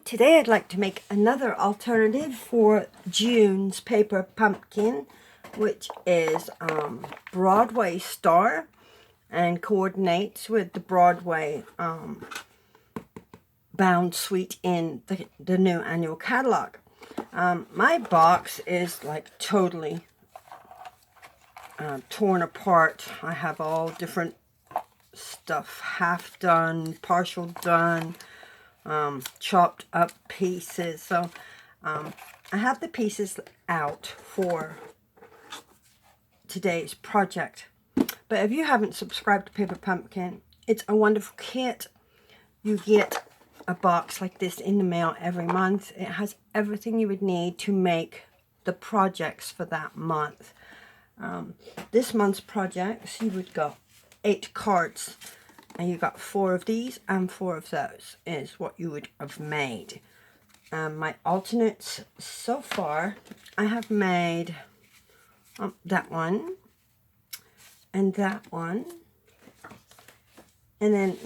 Today I'd like to make another alternative for June's paper pumpkin, which is Broadway Star and coordinates with the Broadway bound suite in the new annual catalog. My box is like totally torn apart. I have all different stuff, half done, partial done, chopped up pieces. So I have the pieces out for today's project. But if you haven't subscribed to Paper Pumpkin, it's a wonderful kit. You get a box like this in the mail every month. It has everything you would need to make the projects for that month. This month's projects, you would go 8 cards, and you got 4 of these and 4 of those is what you would have made. My alternates so far, I have made that one and that one, and then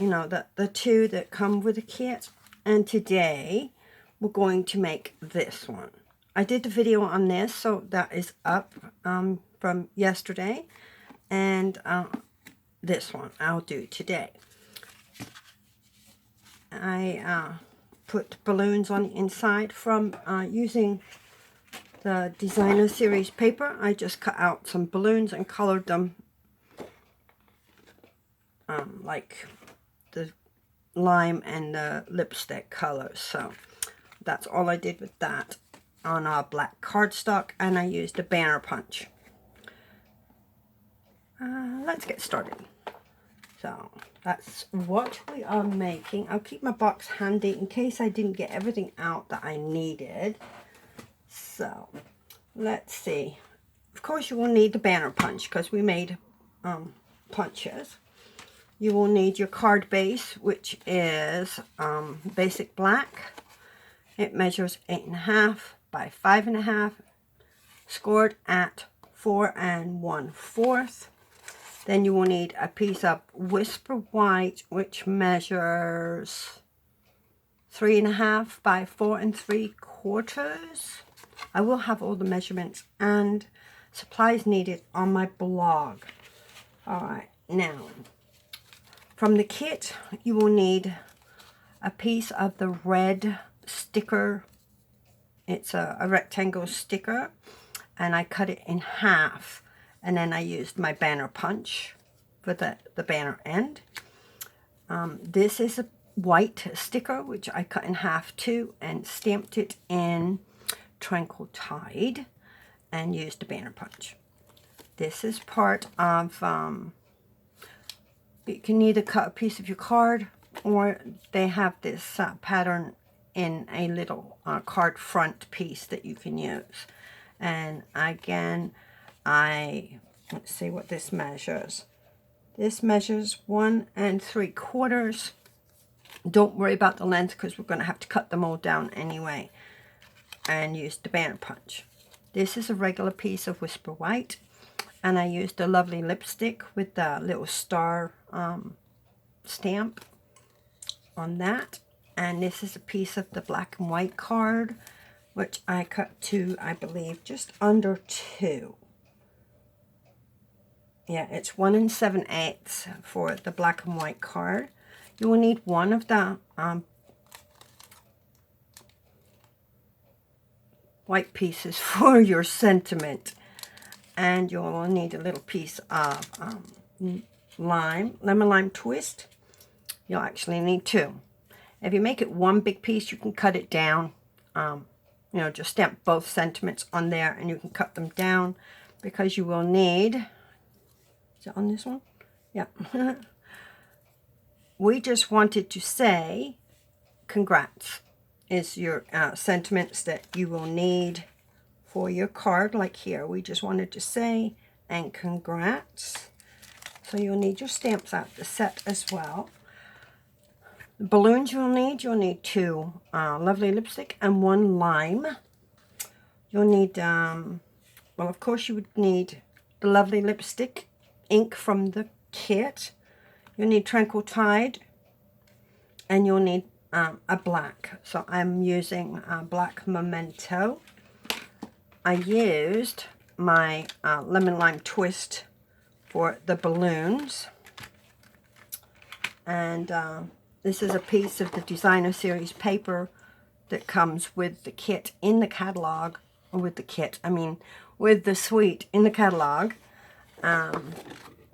the 2 that come with the kit. And today we're going to make this one. I did the video on this, so that is up from yesterday, and this one I'll do today. I put balloons on the inside from using the Designer Series paper. I just cut out some balloons and colored them like the lime and the lipstick colors. So that's all I did with that on a black cardstock, and I used a banner punch. Let's get started. So that's what we are making. I'll keep my box handy in case I didn't get everything out that I needed. So let's see. Of course you will need the banner punch because we made punches. You will need your card base, which is basic black. It measures 8.5 by 5.5, scored at 4 1/4. Then you will need a piece of Whisper White, which measures 3.5 by 4 3/4. I will have all the measurements and supplies needed on my blog. Alright, now, from the kit, you will need a piece of the red sticker. It's a rectangle sticker, and I cut it in half. And then I used my banner punch for the banner end. This is a white sticker, which I cut in half too, and stamped it in Tranquil Tide and used the banner punch. This is part of, you can either cut a piece of your card, or they have this pattern in a little card front piece that you can use. And again, let's see what this measures. This measures 1 3/4. Don't worry about the length because we're going to have to cut them all down anyway. And use the banner punch. This is a regular piece of Whisper White, and I used a lovely lipstick with the little star stamp on that. And this is a piece of the black and white card, which I cut to, I believe, just under 2. Yeah, it's 1 7/8 for the black and white card. You will need one of the white pieces for your sentiment, and you will need a little piece of lemon lime twist. You'll actually need 2. If you make it one big piece, you can cut it down. Just stamp both sentiments on there, and you can cut them down, because you will need. Is it on this one? Yeah. We just wanted to say congrats is your sentiments that you will need for your card. Like here, we just wanted to say and congrats. So you'll need your stamps out the set as well. The balloons you'll need 2 lovely lipstick and 1 lime. You'll need, well, of course you would need the lovely lipstick ink from the kit. You'll need Tranquil Tide, and you'll need a black. So I'm using black Memento. I used my lemon lime twist for the balloons. And this is a piece of the designer series paper that comes with the kit in the catalog, or with the kit, I mean with the suite in the catalog. And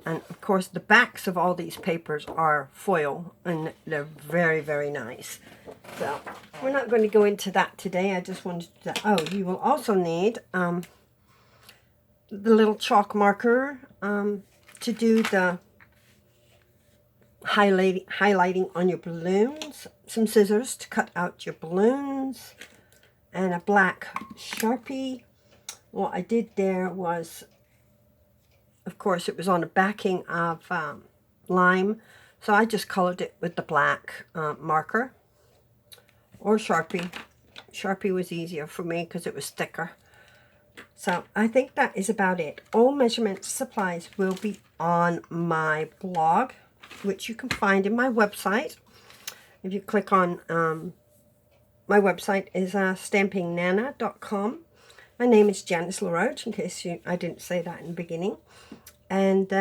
of course the backs of all these papers are foil, and they're very, very nice. So we're not going to go into that today. I just wanted to, oh, you will also need the little chalk marker to do the highlighting on your balloons, some scissors to cut out your balloons, and a black Sharpie. What I did there was, of course, it was on the backing of lime, so I just colored it with the black marker or Sharpie. Sharpie was easier for me because it was thicker. So I think that is about it. All measurement supplies will be on my blog, which you can find in my website. If you click on my website is stampingnana.com. My name is Janice LaRoche, in case I didn't say that in the beginning. And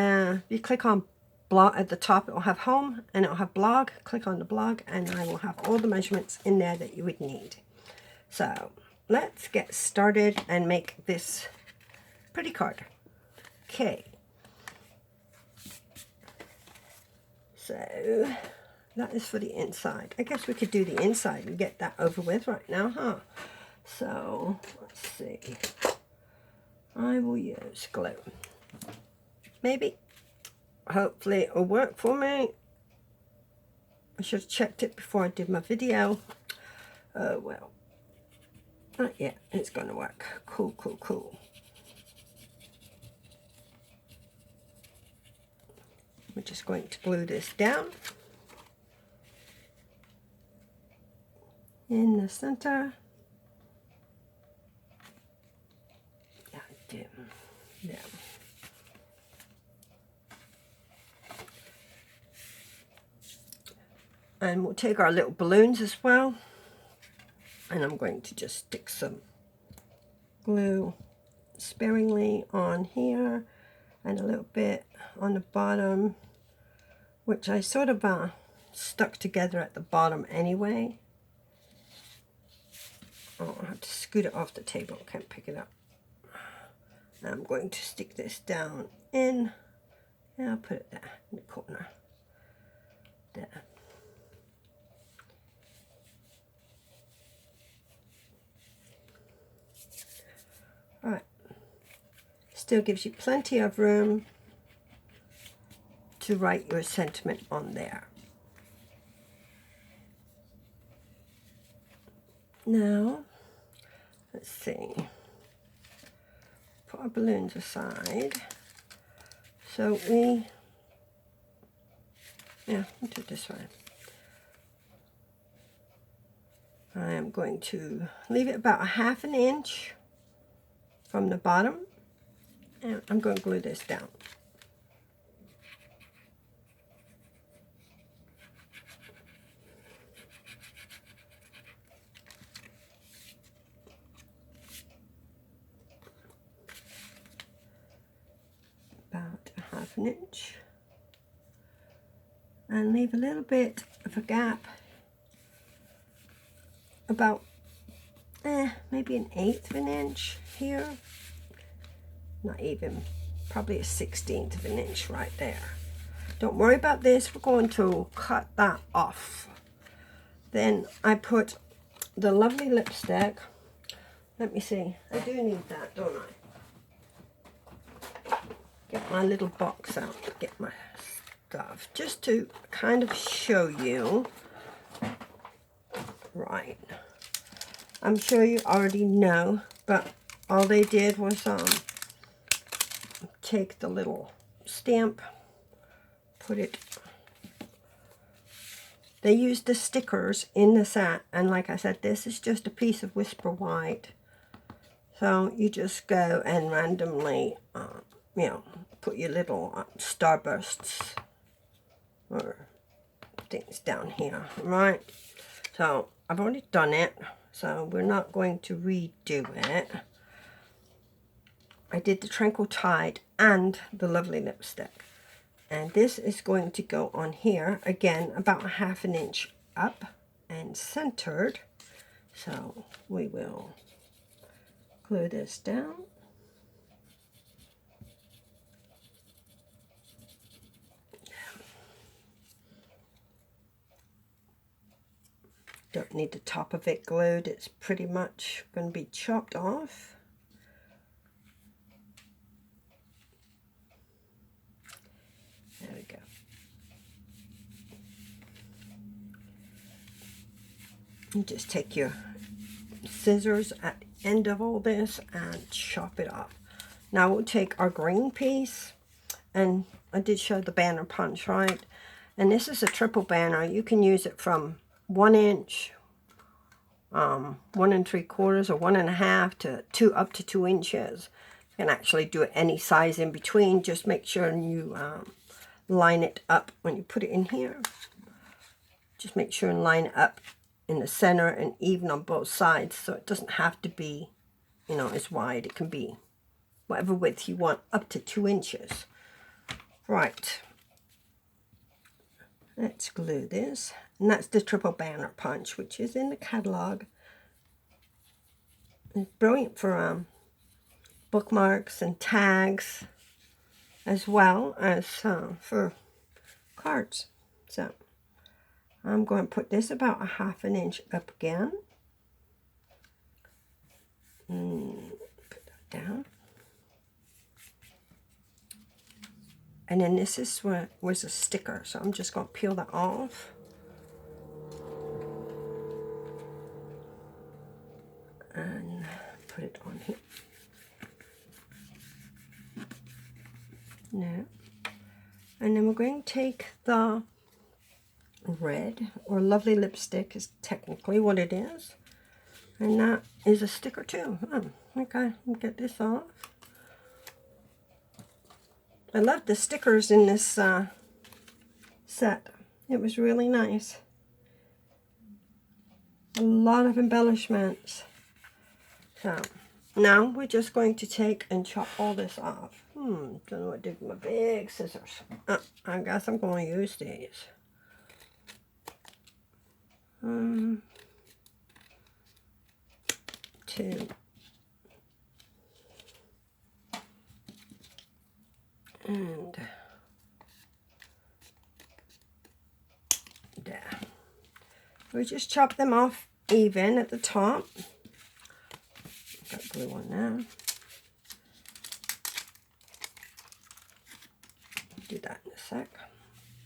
you click on blog at the top, it will have home and it will have blog. Click on the blog and I will have all the measurements in there that you would need. So let's get started and make this pretty card. Okay. So that is for the inside. I guess we could do the inside and get that over with right now, huh? So let's see. I will use glue. Maybe. Hopefully it will work for me. I should have checked it before I did my video. Oh well. Not yet. It's going to work. Cool, cool, cool. We're just going to glue this down in the center. Yeah. And we'll take our little balloons as well. And I'm going to just stick some glue sparingly on here and a little bit on the bottom, which I sort of stuck together at the bottom anyway. Oh, I have to scoot it off the table. Can't pick it up. I'm going to stick this down in, and I'll put it there in the corner. There. Alright. Still gives you plenty of room to write your sentiment on there. Now, let's see. Put our balloons aside. So we'll do it this way. I am going to leave it about 1/2 inch from the bottom, and I'm going to glue this down. About 1/2 inch, and leave a little bit of a gap, about maybe 1/8 of an inch here, not even, probably 1/16 of an inch right there. Don't worry about this, we're going to cut that off. Then I put the lovely lipstick. Let me see, I do need that, don't I? Get my little box out, get my stuff, just to kind of show you. Right. I'm sure you already know, but all they did was take the little stamp, put it. They used the stickers in the set, and like I said, this is just a piece of Whisper White. So you just go and randomly, put your little starbursts or things down here, right? So I've already done it, so we're not going to redo it. I did the Tranquil Tide and the Lovely Lipstick. And this is going to go on here, again, about 1/2 inch up and centered. So we will glue this down. Don't need the top of it glued, it's pretty much going to be chopped off. There we go. You just take your scissors at the end of all this and chop it off. Now we'll take our green piece, and I did show the banner punch, right? And this is a triple banner. You can use it from 1 inch, 1 3/4 or 1 1/2 to 2 up to 2 inches. You can actually do it any size in between. Just make sure you line it up when you put it in here. Just make sure and line it up in the center and even on both sides, so it doesn't have to be, you know, as wide. It can be whatever width you want, up to 2 inches. Right. Let's glue this. And that's the triple banner punch, which is in the catalog. It's brilliant for bookmarks and tags, as well as for cards. So I'm going to put this about 1/2 inch up again. Put that down. And then this is what was a sticker, so I'm just going to peel that off. And put it on here. No. And then we're going to take the red, or Lovely Lipstick is technically what it is. And that is a sticker too. Oh, okay, I'll get this off. I love the stickers in this set. It was really nice. A lot of embellishments. So now we're just going to take and chop all this off. Don't know what to do with my big scissors. I guess I'm going to use these. Two. And there. We just chop them off even at the top. Got glue on there. Do that in a sec.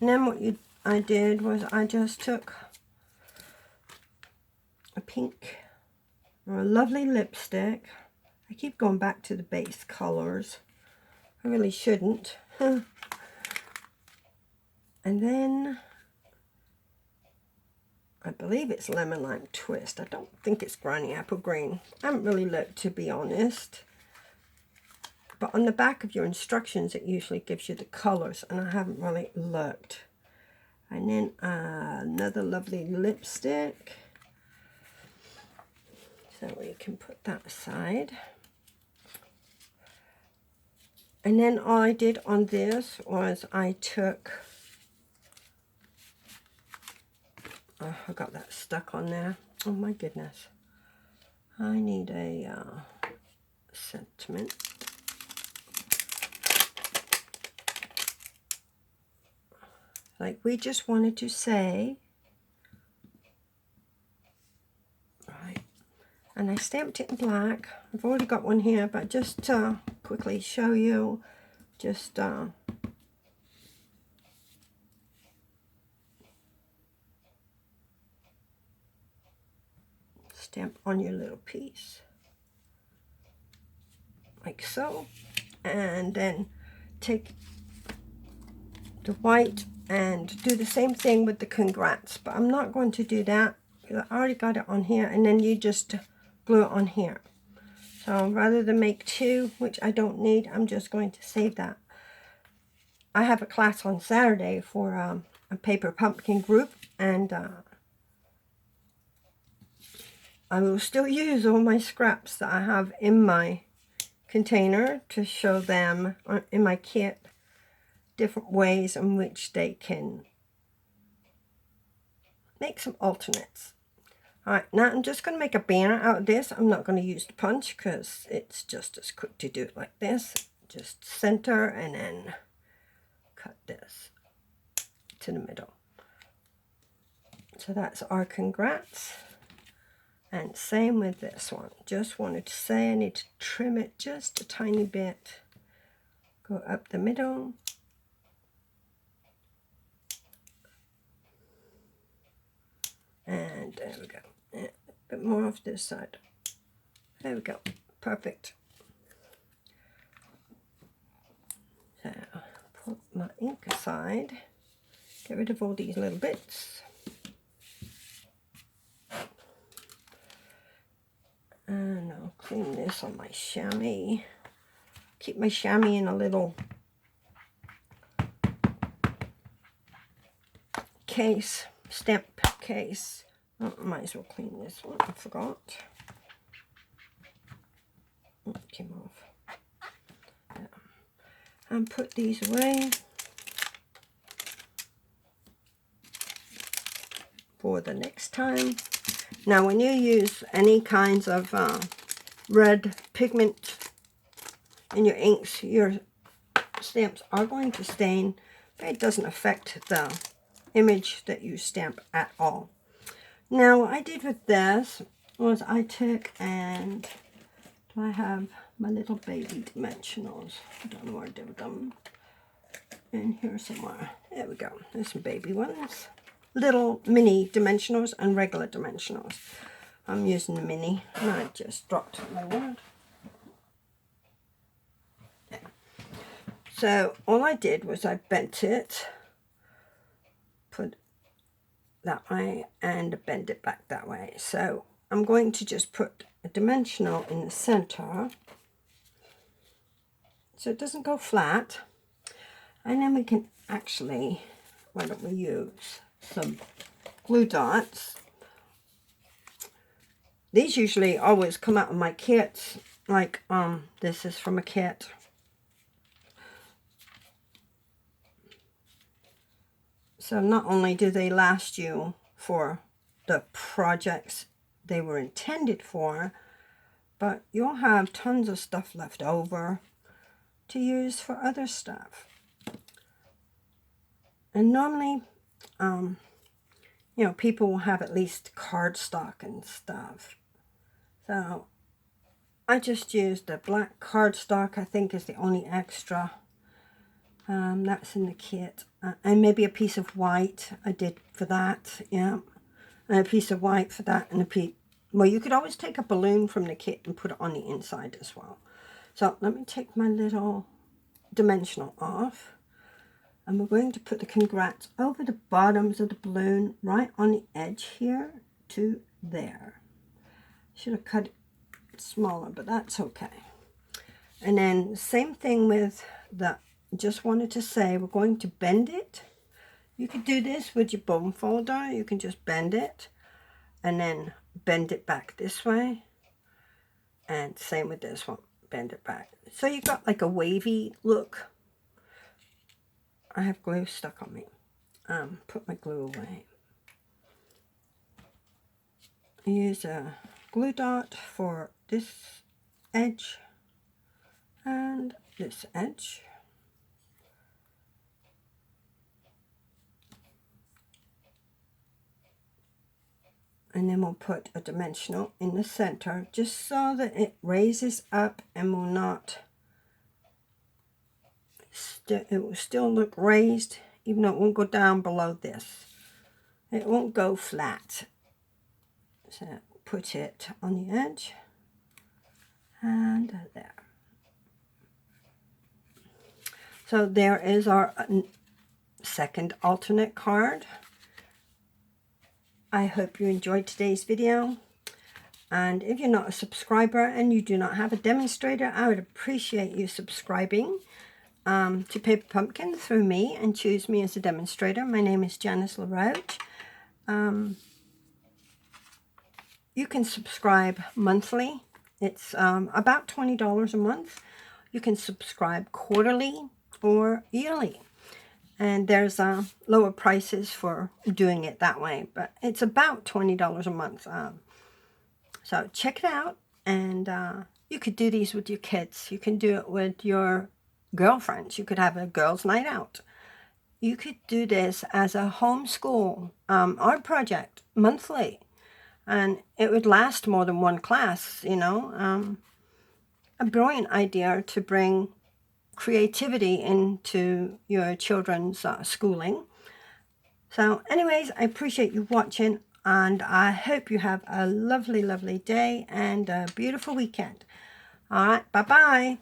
And then what I did was I just took a pink or a Lovely Lipstick. I keep going back to the base colors. I really shouldn't. And then I believe it's Lemon Lime Twist. I don't think it's Granny Apple Green. I haven't really looked, to be honest. But on the back of your instructions, it usually gives you the colors, and I haven't really looked. And then another Lovely Lipstick. So we can put that aside. And then all I did on this was I took, oh, I got that stuck on there. Oh my goodness. I need a sentiment. Like we just wanted to say, right, and I stamped it in black. I've already got one here, but just to quickly show you, just stamp on your little piece, like so, and then take the white and do the same thing with the congrats, but I'm not going to do that because I already got it on here, and then you just glue it on here. So rather than make two, which I don't need, I'm just going to save that. I have a class on Saturday for a paper pumpkin group, and I will still use all my scraps that I have in my container to show them in my kit different ways in which they can make some alternates. Alright, now I'm just going to make a banner out of this. I'm not going to use the punch because it's just as quick to do it like this. Just center and then cut this to the middle. So that's our congrats. And same with this one. Just wanted to say I need to trim it just a tiny bit. Go up the middle. And there we go. A bit more off this side. There we go. Perfect. So put my ink aside. Get rid of all these little bits. And I'll clean this on my chamois. Keep my chamois in a little case, stamp case. Oh, I might as well clean this one. I forgot. Oh, it came off. Yeah. And put these away for the next time. Now, when you use any kinds of red pigment in your inks, your stamps are going to stain, but it doesn't affect the image that you stamp at all. Now, what I did with this was I took and I have my little baby dimensionals. I don't know where I did them. In here somewhere. There we go. There's some baby ones. Little mini dimensionals and regular dimensionals. I'm using the mini and I just dropped my word. Yeah. So all I did was I bent it, put that way and bend it back that way. So I'm going to just put a dimensional in the center so it doesn't go flat. And then we can actually, why don't we use some glue dots. These usually always come out of my kits, like this is from a kit. So not only do they last you for the projects they were intended for, but you'll have tons of stuff left over to use for other stuff. And normally, you know, people will have at least cardstock and stuff. So I just used the black cardstock, I think is the only extra. That's in the kit. And maybe a piece of white I did for that, yeah. And a piece of white for that and a piece. Well, you could always take a balloon from the kit and put it on the inside as well. So let me take my little dimensional off. And we're going to put the congrats over the bottoms of the balloon, right on the edge here to there. Should have cut it smaller, but that's okay. And then same thing with the, just wanted to say, we're going to bend it. You could do this with your bone folder. You can just bend it and then bend it back this way. And same with this one, bend it back. So you got like a wavy look. I have glue stuck on me. Put my glue away. I use a glue dot for this edge and this edge. And then we'll put a dimensional in the center just so that it raises up and will not, it will still look raised, even though it won't go down below this. It won't go flat. So put it on the edge and there. So there is our second alternate card. I hope you enjoyed today's video. And if you're not a subscriber and you do not have a demonstrator, I would appreciate you subscribing to Paper Pumpkin through me and choose me as a demonstrator. My name is Janice LaRoche. you can subscribe monthly. It's about $20 a month. You can subscribe quarterly or yearly. And there's lower prices for doing it that way. But it's about $20 a month. So check it out. And you could do these with your kids. You can do it with your girlfriends. You could have a girls' night out. You could do this as a homeschool art project monthly. And it would last more than one class, you know. A brilliant idea to bring creativity into your children's schooling. So anyways, I appreciate you watching, and I hope you have a lovely, lovely day and a beautiful weekend. All right, bye-bye.